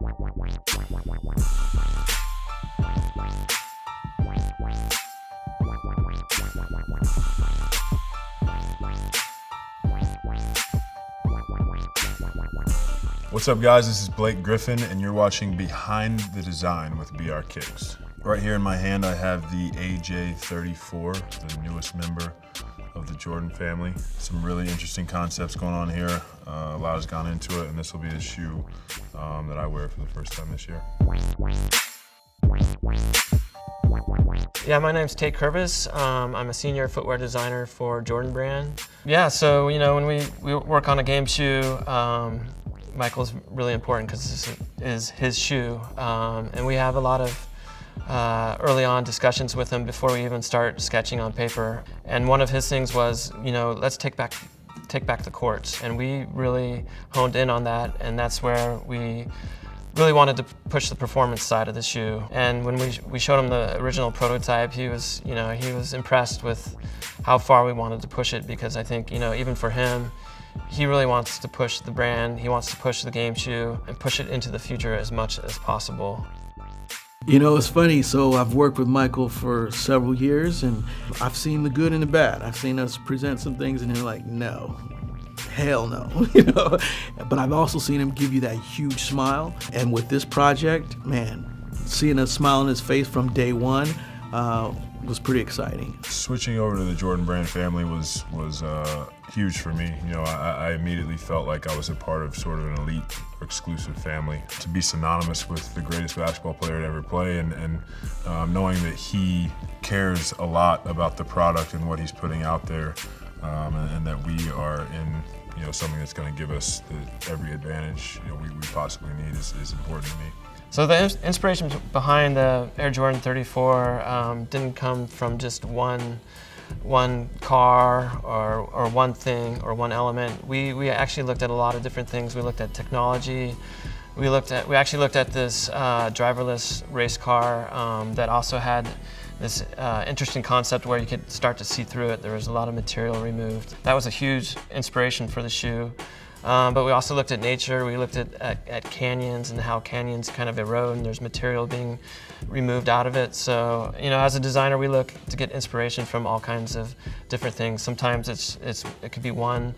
What's up, guys? This is Blake Griffin, and you're watching Behind the Design with BR Kicks. Right here in my hand, I have the AJ34, the newest member of the Jordan family. Some really interesting concepts going on here. A lot has gone into it, and this will be the shoe that I wear for the first time this year. Yeah, my name's Tate Curvis. I'm a senior footwear designer for Jordan Brand. Yeah, so when we work on a game shoe, Michael's really important because this is his shoe, and we have a lot of early on discussions with him before we even start sketching on paper. And one of his things was, let's take back the courts, and we really honed in on that, and that's where we really wanted to push the performance side of the shoe. And when we showed him the original prototype, he was impressed with how far we wanted to push it, because I think, even for him, he really wants to push the brand, he wants to push the game shoe and push it into the future as much as possible. It's funny, so I've worked with Michael for several years, and I've seen the good and the bad. I've seen us present some things and they're like, no, hell no, But I've also seen him give you that huge smile, and with this project, man, seeing a smile on his face from day one was pretty exciting. Switching over to the Jordan Brand family was huge for me. I immediately felt like I was a part of sort of an elite or exclusive family. To be synonymous with the greatest basketball player to ever play, and knowing that he cares a lot about the product and what he's putting out there, and that we are in something that's going to give us every advantage we possibly need is important to me. So the inspiration behind the Air Jordan 34 didn't come from just one car or one thing or one element. We actually looked at a lot of different things. We looked at technology. We actually looked at this driverless race car that also had this interesting concept where you could start to see through it. There was a lot of material removed. That was a huge inspiration for the shoe. But we also looked at nature. We looked at canyons and how canyons kind of erode and there's material being removed out of it. So, as a designer, we look to get inspiration from all kinds of different things. Sometimes it could be one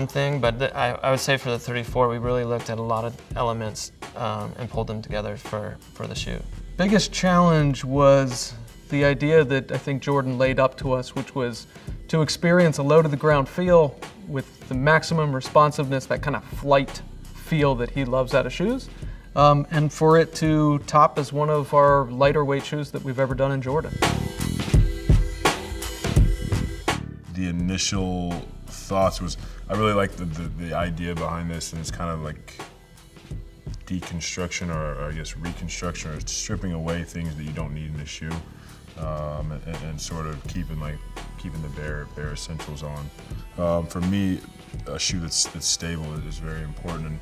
thing, but I would say for the 34, we really looked at a lot of elements and pulled them together for the shoe. Biggest challenge was the idea that I think Jordan laid up to us, which was to experience a low-to-the-ground feel with the maximum responsiveness, that kind of flight feel that he loves out of shoes, and for it to top as one of our lighter weight shoes that we've ever done in Jordan. The initial thoughts was, I really like the idea behind this, and it's kind of like deconstruction or I guess reconstruction, or stripping away things that you don't need in a shoe, and sort of keeping the bare essentials on. For me, a shoe that's stable is very important, and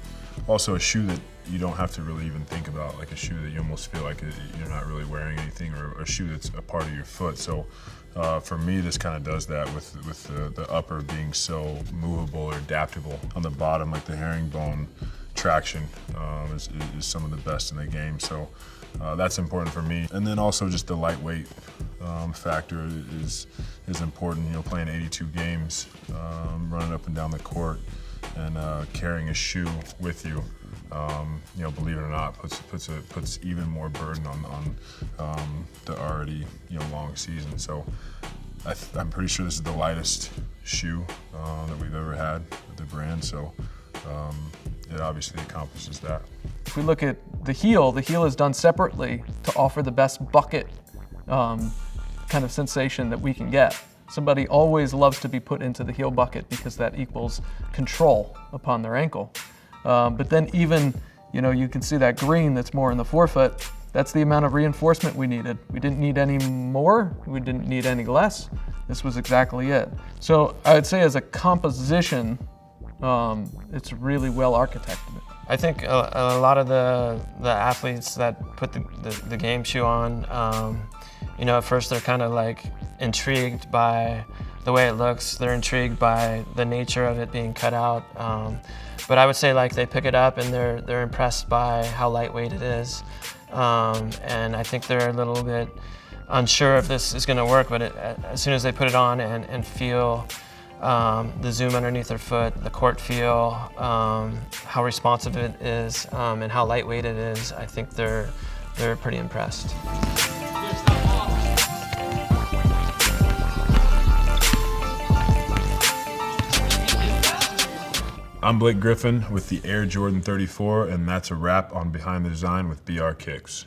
also a shoe that you don't have to really even think about, like a shoe that you almost feel like you're not really wearing anything, or a shoe that's a part of your foot. So for me, this kind of does that with the upper being so movable or adaptable. On the bottom, like the herringbone traction is some of the best in the game. So that's important for me. And then also just the lightweight factor is important. Playing 82 games, running up and down the court, and carrying a shoe with you, believe it or not, puts even more burden on the already long season. So I'm pretty sure this is the lightest shoe that we've ever had with the brand. So it obviously accomplishes that. If we look at the heel is done separately to offer the best bucket kind of sensation that we can get. Somebody always loves to be put into the heel bucket because that equals control upon their ankle. But then even, you can see that green that's more in the forefoot. That's the amount of reinforcement we needed. We didn't need any more, we didn't need any less. This was exactly it. So I would say as a composition, it's really well architected. I think a lot of the athletes that put the game shoe on, at first they're kind of like intrigued by the way it looks. They're intrigued by the nature of it being cut out. But I would say like they pick it up and they're impressed by how lightweight it is. And I think they're a little bit unsure if this is going to work, but as soon as they put it on and feel the zoom underneath their foot, the court feel, how responsive it is, and how lightweight it is, I think they're pretty impressed. I'm Blake Griffin with the Air Jordan 34, and that's a wrap on Behind the Design with BR Kicks.